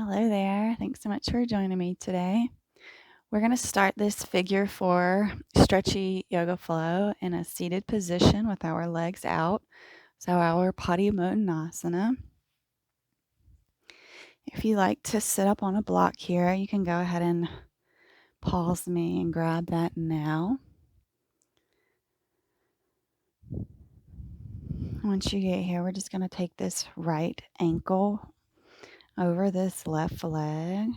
Hello there. Thanks so much for joining me today. We're going to start this figure 4 stretchy yoga flow in a seated position with our legs out. So our Padimottanasana. If you like to sit up on a block here, you can go ahead and pause me and grab that now. Once you get here, we're just going to take this right ankle over this left leg.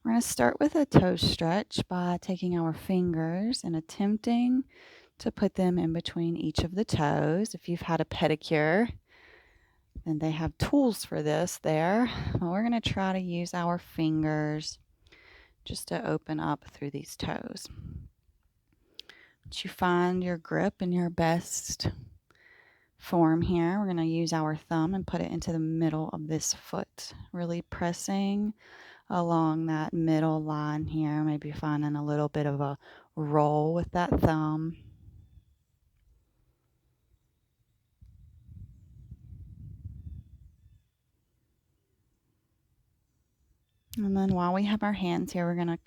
We're going to start with a toe stretch by taking our fingers and attempting to put them in between each of the toes. If you've had a pedicure, then they have tools for this there. Well, we're going to try to use our fingers just to open up through these toes. Once you find your grip and your best form here, we're going to use our thumb and put it into the middle of this foot, really pressing along that middle line here, maybe finding a little bit of a roll with that thumb. And then while we have our hands here, we're going to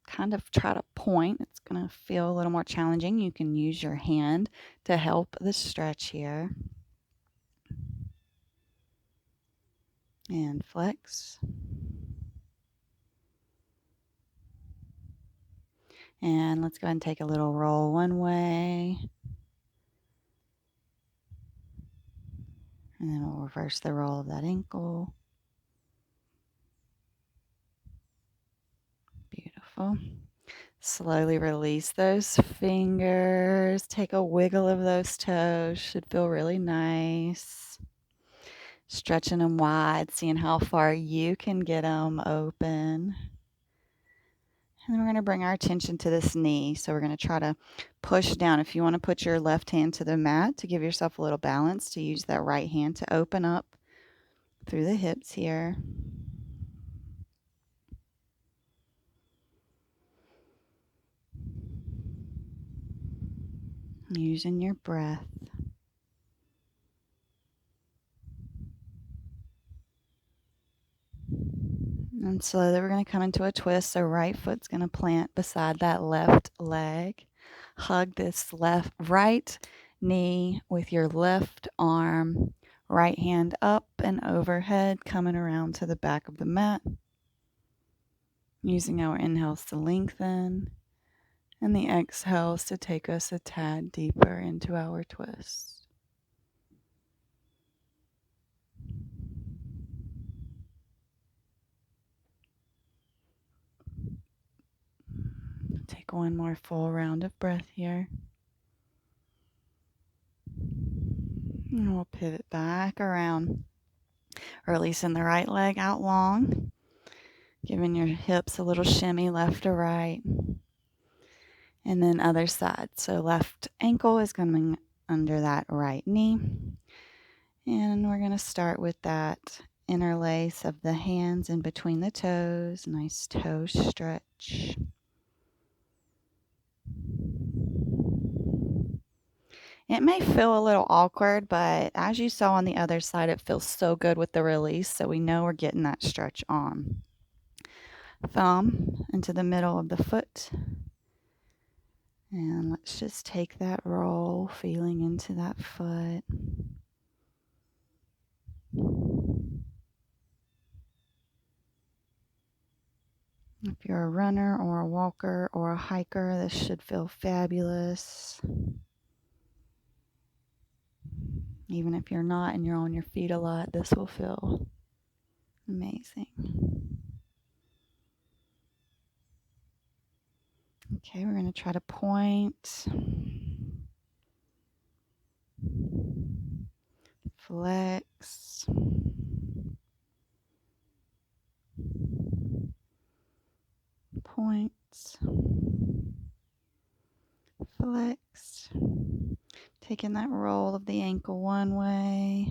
kind of try to point. It's going to feel a little more challenging. You can use your hand to help the stretch here. And flex. And let's go ahead and take a little roll one way. And then we'll reverse the roll of that ankle. Beautiful. Slowly release those fingers. Take a wiggle of those toes. Should feel really nice. Stretching them wide, seeing how far you can get them open. And then we're going to bring our attention to this knee. So we're going to try to push down. If you want to put your left hand to the mat to give yourself a little balance, to use that right hand to open up through the hips here. Using your breath. And slowly we're going to come into a twist. So right foot's going to plant beside that left leg. Hug this right knee with your left arm. Right hand up and overhead, coming around to the back of the mat. Using our inhales to lengthen and the exhales to take us a tad deeper into our twist. Take one more full round of breath here. And we'll pivot back around, releasing the right leg out long, giving your hips a little shimmy left to right. And then other side. So left ankle is coming under that right knee. And we're going to start with that interlace of the hands in between the toes. Nice toe stretch. It may feel a little awkward, but as you saw on the other side, it feels so good with the release. So we know we're getting that stretch on. Thumb into the middle of the foot. And let's just take that roll, feeling into that foot. If you're a runner or a walker or a hiker, this should feel fabulous. Even if you're not and you're on your feet a lot, this will feel amazing. Okay, we're going to try to point. Flex. Point. Flex. Taking that roll of the ankle one way.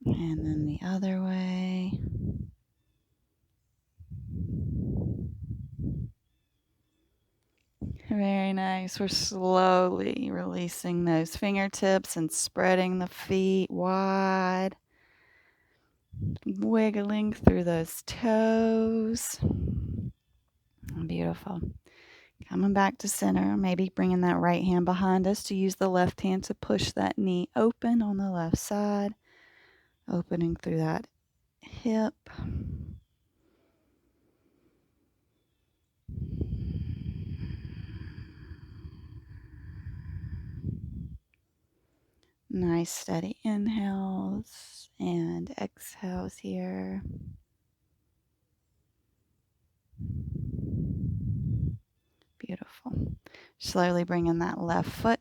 And then the other way. Very nice. We're slowly releasing those fingertips and spreading the feet wide. Wiggling through those toes. Beautiful. Coming back to center, maybe bringing that right hand behind us to use the left hand to push that knee open on the left side. Opening through that hip. Nice steady inhales and exhales here. Beautiful. Slowly bringing that left foot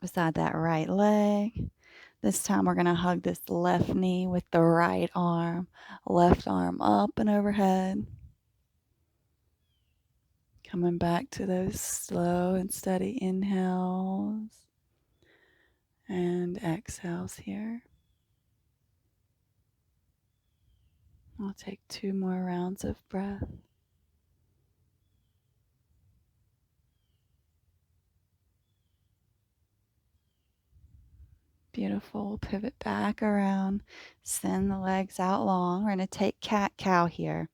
beside that right leg. This time we're going to hug this left knee with the right arm. Left arm up and overhead. Coming back to those slow and steady inhales and exhales here. I'll take 2 more rounds of breath. Beautiful. Pivot back around. Send the legs out long. We're going to take cat-cow here.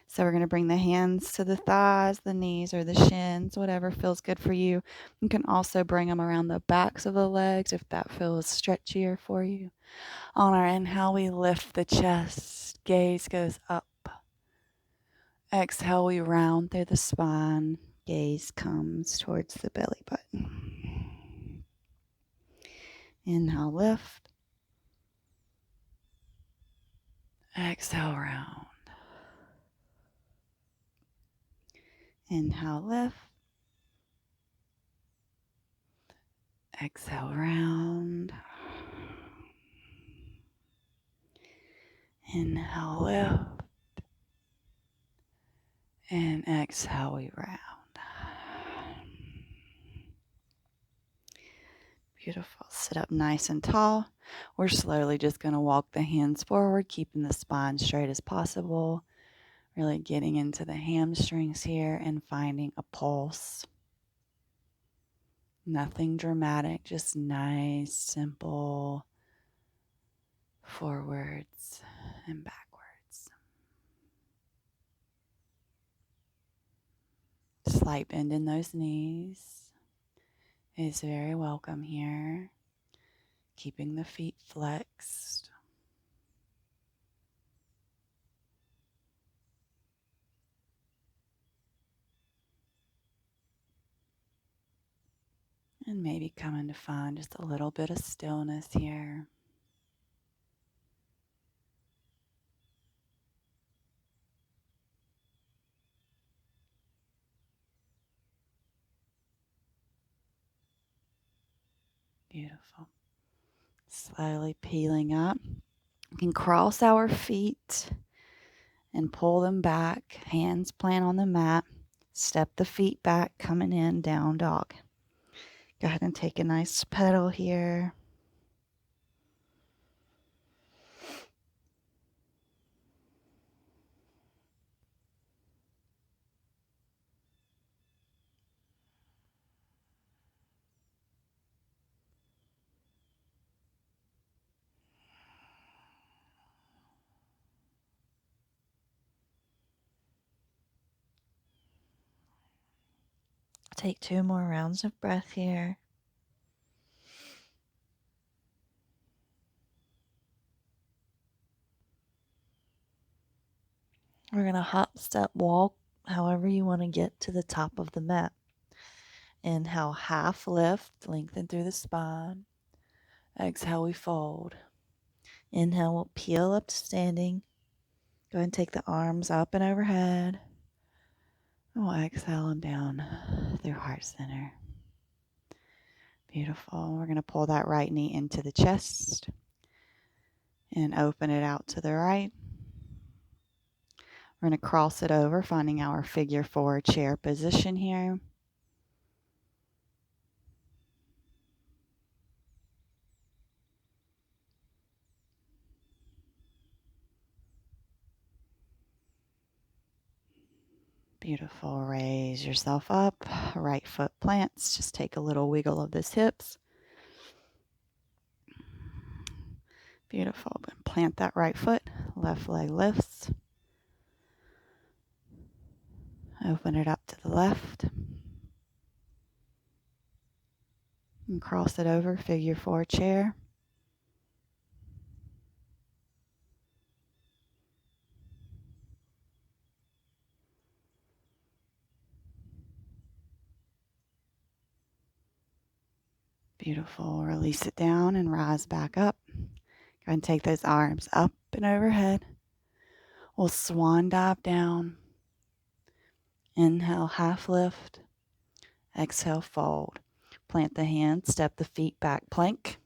So we're going to bring the hands to the thighs, the knees, or the shins, whatever feels good for you. You can also bring them around the backs of the legs if that feels stretchier for you. On our inhale, we lift the chest. Gaze goes up. Exhale, we round through the spine. Gaze comes towards the belly button. Inhale, lift. Exhale, round. Inhale, lift. Exhale, round. Inhale, lift. And exhale, we round. Beautiful. Sit up nice and tall. We're slowly just going to walk the hands forward, keeping the spine straight as possible. Really getting into the hamstrings here and finding a pulse. Nothing dramatic, just nice, simple forwards and backwards. Slight bend in those knees is very welcome here. Keeping the feet flexed. And maybe coming to find just a little bit of stillness here. Beautiful. Slowly peeling up. We can cross our feet and pull them back. Hands plant on the mat. Step the feet back, coming in, down dog. Go ahead and take a nice pedal here. Take 2 more rounds of breath here. We're going to hop, step, walk, however you want to get to the top of the mat. Inhale, half lift, lengthen through the spine. Exhale, we fold. Inhale, we'll peel up to standing. Go ahead and take the arms up and overhead. And we'll exhale them down through heart center. Beautiful. We're going to pull that right knee into the chest and open it out to the right. We're going to cross it over, finding our figure 4 chair position here. Beautiful. Raise yourself up. Right foot plants. Just take a little wiggle of those hips. Beautiful. Plant that right foot. Left leg lifts. Open it up to the left. And cross it over, figure 4 chair. Beautiful. Release it down and rise back up. Go and take those arms up and overhead. We'll swan dive down. Inhale, half lift. Exhale, fold. Plant the hands, step the feet back, plank.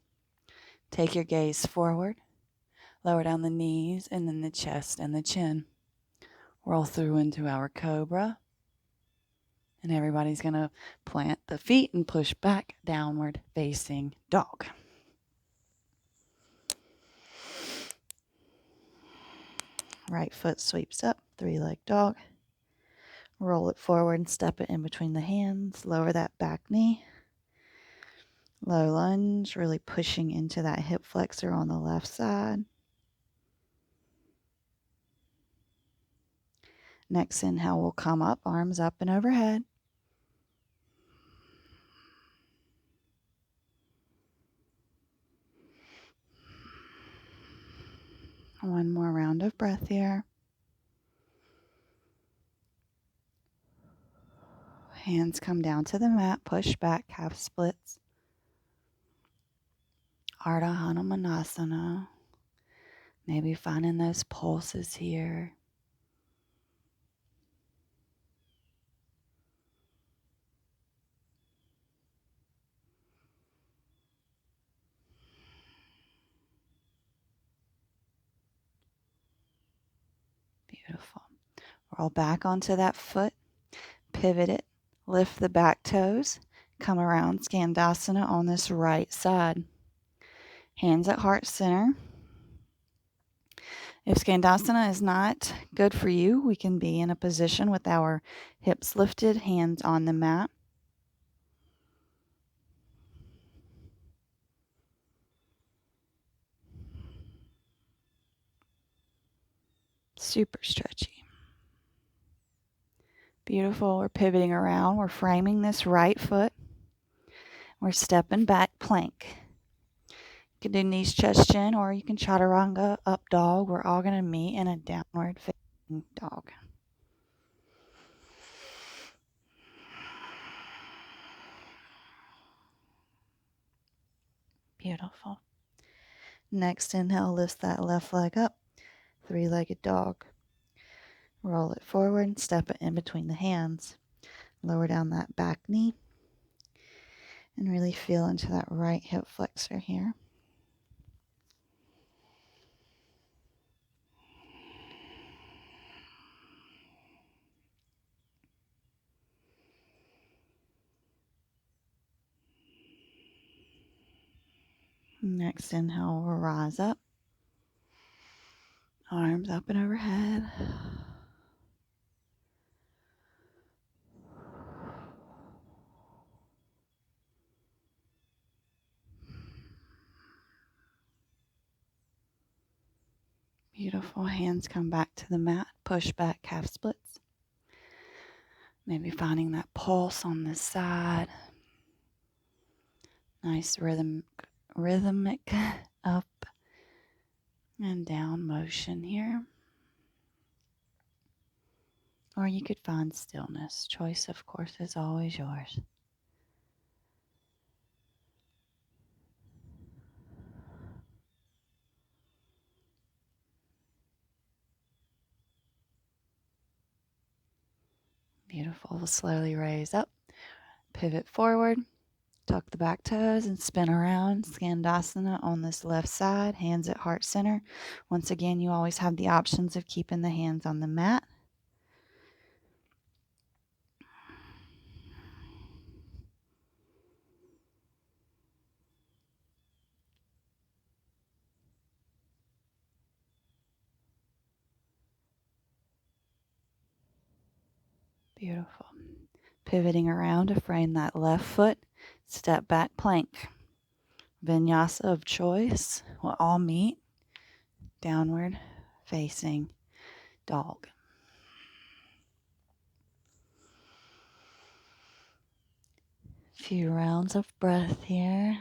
Take your gaze forward. Lower down the knees and then the chest and the chin. Roll through into our cobra. And everybody's going to plant the feet and push back, downward facing dog. Right foot sweeps up, 3-leg dog. Roll it forward and step it in between the hands. Lower that back knee. Low lunge, really pushing into that hip flexor on the left side. Next inhale, we'll come up, arms up and overhead. One more round of breath here. Hands come down to the mat, push back, half splits. Ardha Hanumanasana. Maybe finding those pulses here. Beautiful. Roll back onto that foot, pivot it, lift the back toes, come around skandasana on this right side. Hands at heart center. If skandasana is not good for you, we can be in a position with our hips lifted, hands on the mat. Super stretchy. Beautiful. We're pivoting around. We're framing this right foot. We're stepping back, plank. You can do knees, chest, chin, or you can chaturanga, up dog. We're all going to meet in a downward facing dog. Beautiful. Next inhale, lift that left leg up, 3-legged dog. Roll it forward and step it in between the hands. Lower down that back knee and really feel into that right hip flexor here. Next inhale, we'll rise up. Arms up and overhead. Beautiful. Hands come back to the mat. Push back, calf splits. Maybe finding that pulse on this side. Nice rhythmic up and down motion here. Or you could find stillness. Choice, of course, is always yours. Beautiful. We'll slowly raise up, pivot forward, tuck the back toes and spin around. Skandasana on this left side, hands at heart center. Once again, you always have the options of keeping the hands on the mat. Beautiful. Pivoting around to frame that left foot, step back plank. Vinyasa of choice will all meet. Downward facing dog. Few rounds of breath here.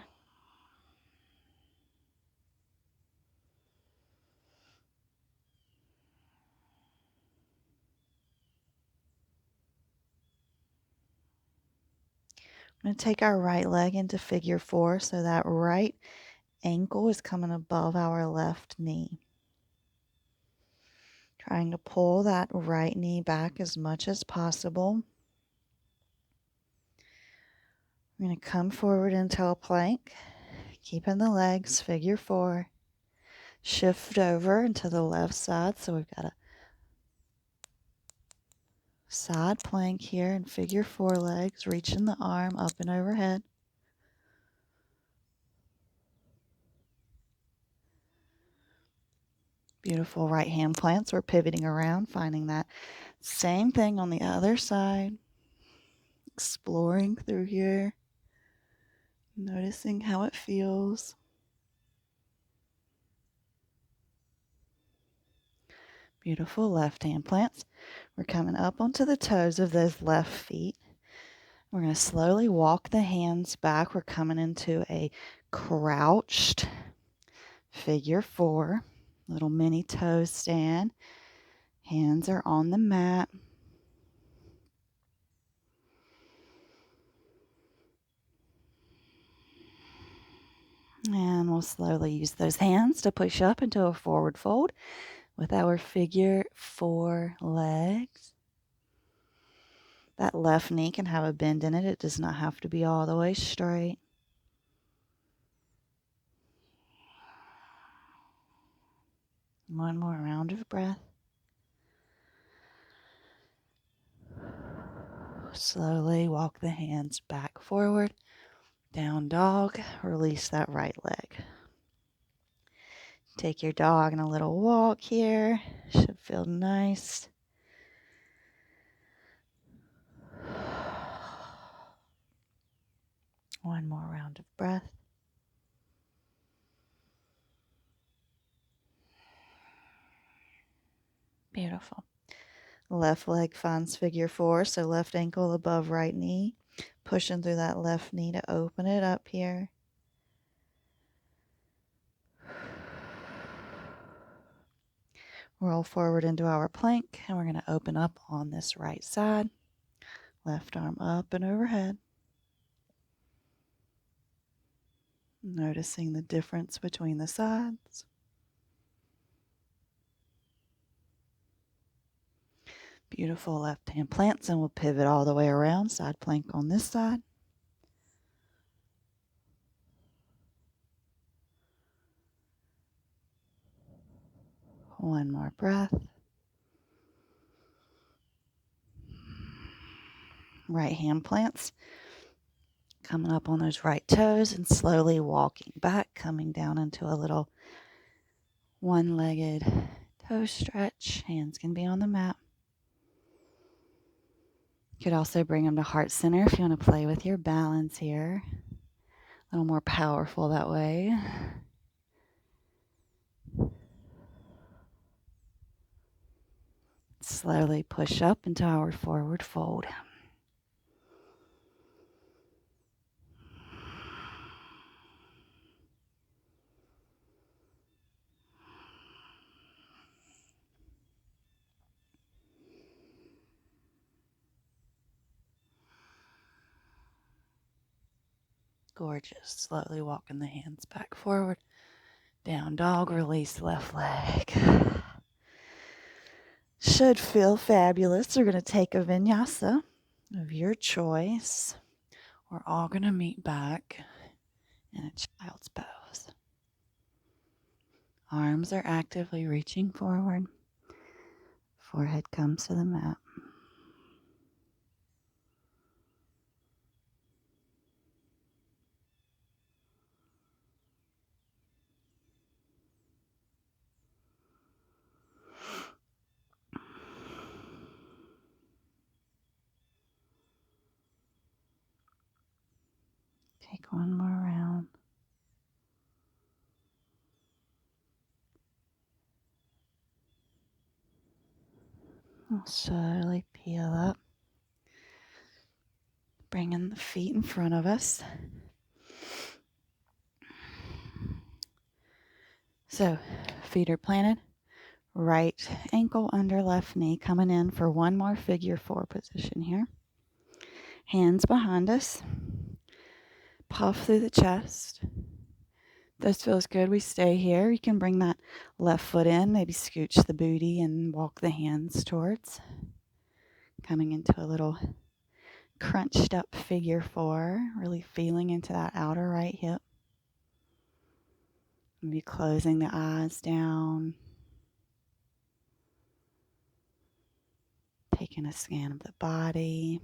I'm going to take our right leg into figure 4 so that right ankle is coming above our left knee. Trying to pull that right knee back as much as possible. I'm going to come forward into a plank, keeping the legs figure 4. Shift over into the left side, so we've got a side plank here and figure 4 legs, reaching the arm up and overhead. Beautiful right hand plants. We're pivoting around, finding that same thing on the other side. Exploring through here, noticing how it feels. Beautiful left hand plants. We're coming up onto the toes of those left feet. We're going to slowly walk the hands back. We're coming into a crouched figure 4, little mini toe stand. Hands are on the mat. And we'll slowly use those hands to push up into a forward fold with our figure 4 legs. That left knee can have a bend in it. It does not have to be all the way straight. One more round of breath. Slowly walk the hands back forward. Down dog. Release that right leg. Take your dog on a little walk here. Should feel nice. One more round of breath. Beautiful. Left leg finds figure 4, so left ankle above right knee. Pushing through that left knee to open it up here. Roll forward into our plank, and we're going to open up on this right side. Left arm up and overhead. Noticing the difference between the sides. Beautiful left hand plants, and we'll pivot all the way around. Side plank on this side. One more breath. Right hand plants. Coming up on those right toes and slowly walking back, coming down into a little one-legged toe stretch. Hands can be on the mat. You could also bring them to heart center if you want to play with your balance here. A little more powerful that way. Slowly push up into our forward fold. Gorgeous. Slowly walking the hands back forward. Down dog, release left leg. Should feel fabulous. We're going to take a vinyasa of your choice. We're all going to meet back in a child's pose. Arms are actively reaching forward. Forehead comes to the mat. Take one more round. We'll slowly peel up, bringing the feet in front of us. So, feet are planted, right ankle under left knee, coming in for one more figure 4 position here. Hands behind us, puff through the chest. This feels good. We stay here. You can bring that left foot in, maybe scooch the booty and walk the hands towards. Coming into a little crunched up figure 4, really feeling into that outer right hip. Maybe closing the eyes down. Taking a scan of the body.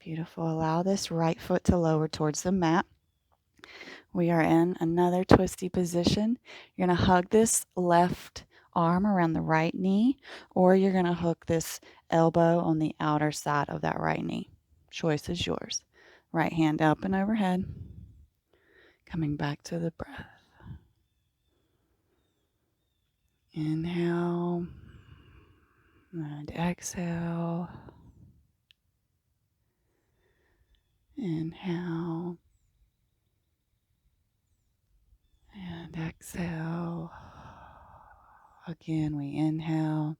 Beautiful. Allow this right foot to lower towards the mat. We are in another twisty position. You're going to hug this left arm around the right knee, or you're going to hook this elbow on the outer side of that right knee. Choice is yours. Right hand up and overhead. Coming back to the breath. Inhale and exhale. Inhale and exhale. Again, we inhale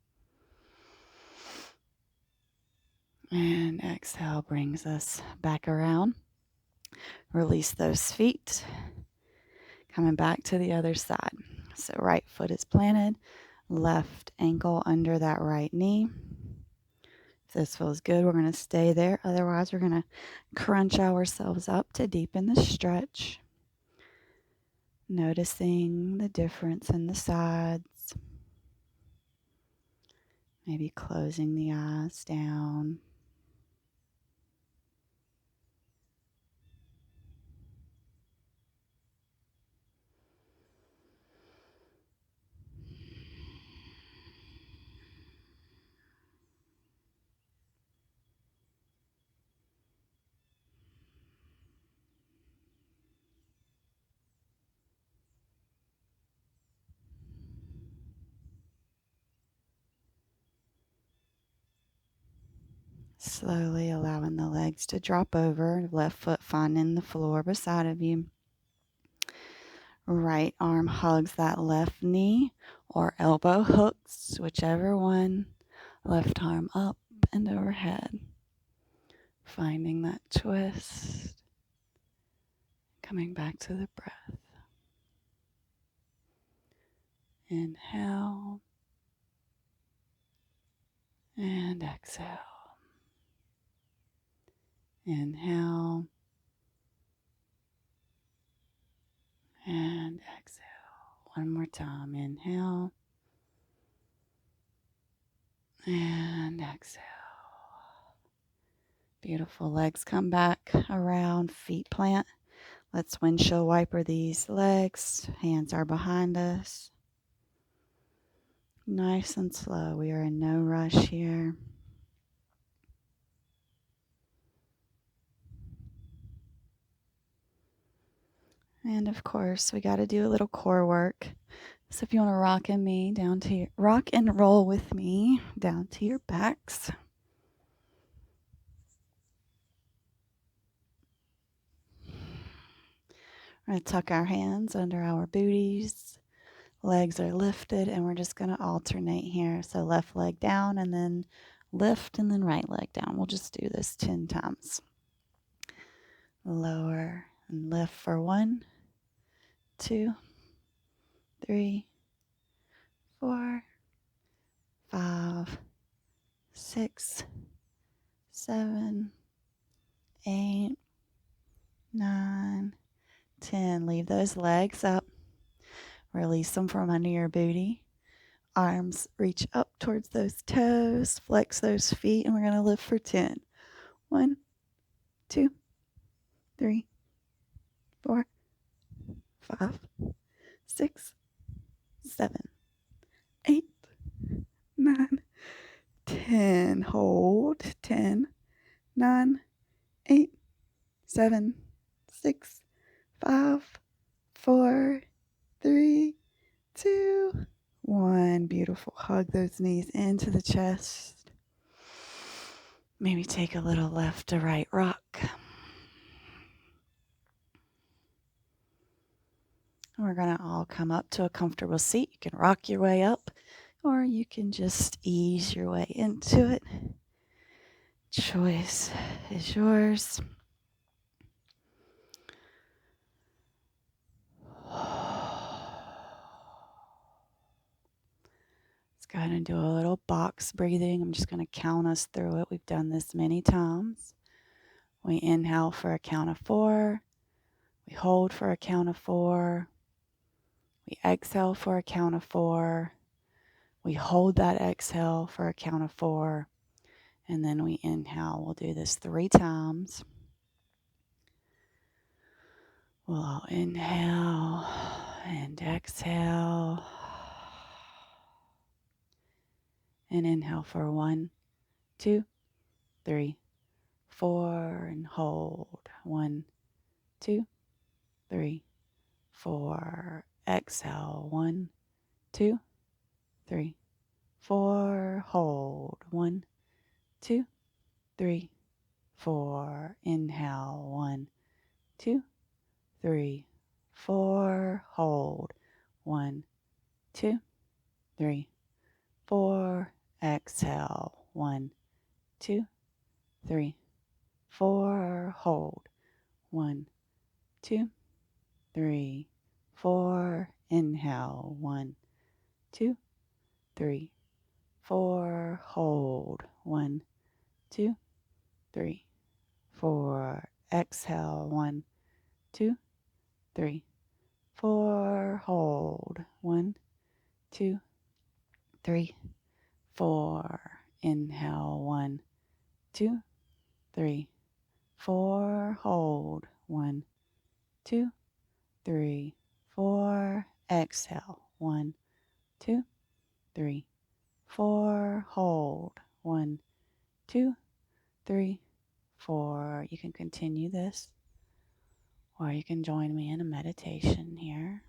and exhale brings us back around. Release those feet. Coming back to the other side. So right foot is planted, left ankle under that right knee. If this feels good, we're going to stay there. Otherwise, we're going to crunch ourselves up to deepen the stretch. Noticing the difference in the sides. Maybe closing the eyes down. Slowly allowing the legs to drop over, left foot finding the floor beside of you. Right arm hugs that left knee or elbow hooks, whichever one. Left arm up and overhead. Finding that twist. Coming back to the breath. Inhale and exhale. Inhale and exhale. One more time. Inhale and exhale. Beautiful. Legs come back around, feet plant. Let's windshield wiper these legs. Hands are behind us. Nice and slow. We are in no rush here. And of course, we got to do a little core work. So if you want to rock and roll with me down to your backs. We're going to tuck our hands under our booties. Legs are lifted, and we're just going to alternate here. So left leg down, and then lift, and then right leg down. We'll just do this 10 times. Lower and lift for 1, 2, 3, 4, 5, 6, 7, 8, 9, 10. Leave those legs up. Release them from under your booty. Arms reach up towards those toes. Flex those feet, and we're going to lift for 10. 1, 2, 3, 4, 5, 6, 7, 8, and hold. 10, 9, 8, 7, 6, 5, 4, 3, 2, 1. Beautiful. Hug those knees into the chest. Maybe take a little left to right rock. We're going to all come up to a comfortable seat. You can rock your way up, or you can just ease your way into it. Choice is yours. Let's go ahead and do a little box breathing. I'm just going to count us through it. We've done this many times. We inhale for a count of 4. We hold for a count of 4. We exhale for a count of 4. We hold that exhale for a count of 4. And then we inhale. We'll do this 3 times. We'll inhale and exhale. And inhale for 1, 2, 3, 4. And hold. 1, 2, 3, 4. Exhale. 1, 2, 3, 4. Hold. 1, 2, 3, 4. Inhale. 1, 2, 3, 4. Hold. 1, 2, 3, 4. Exhale. 1, 2, 3, 4. Hold. 1, 2, 3, 4. Inhale. 1, 2, 3, 4. Hold. 1, 2, 3, 4. Exhale. 1, 2, 3, 4. Hold. 1, 2, 3, 4. Inhale. 1, 2, 3, 4. Hold. 1, 2, 3, 4. Exhale. 1, 2, 3, 4. Hold. 1, 2, 3, 4. You can continue this, or you can join me in a meditation here.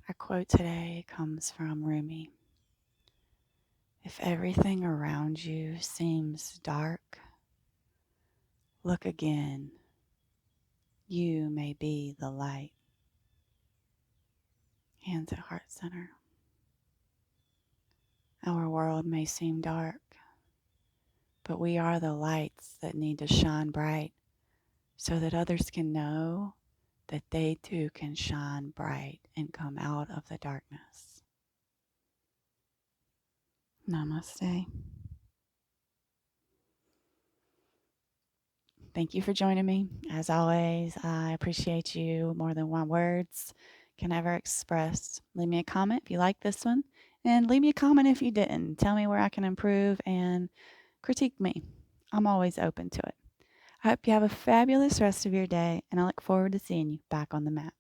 Our quote today comes from Rumi. If everything around you seems dark, look again. You may be the light. Hands at heart center. Our world may seem dark, but we are the lights that need to shine bright so that others can know that they too can shine bright and come out of the darkness. Namaste. Thank you for joining me. As always, I appreciate you more than my words can ever express. Leave me a comment if you like this one, and leave me a comment if you didn't. Tell me where I can improve and critique me. I'm always open to it. I hope you have a fabulous rest of your day, and I look forward to seeing you back on the mat.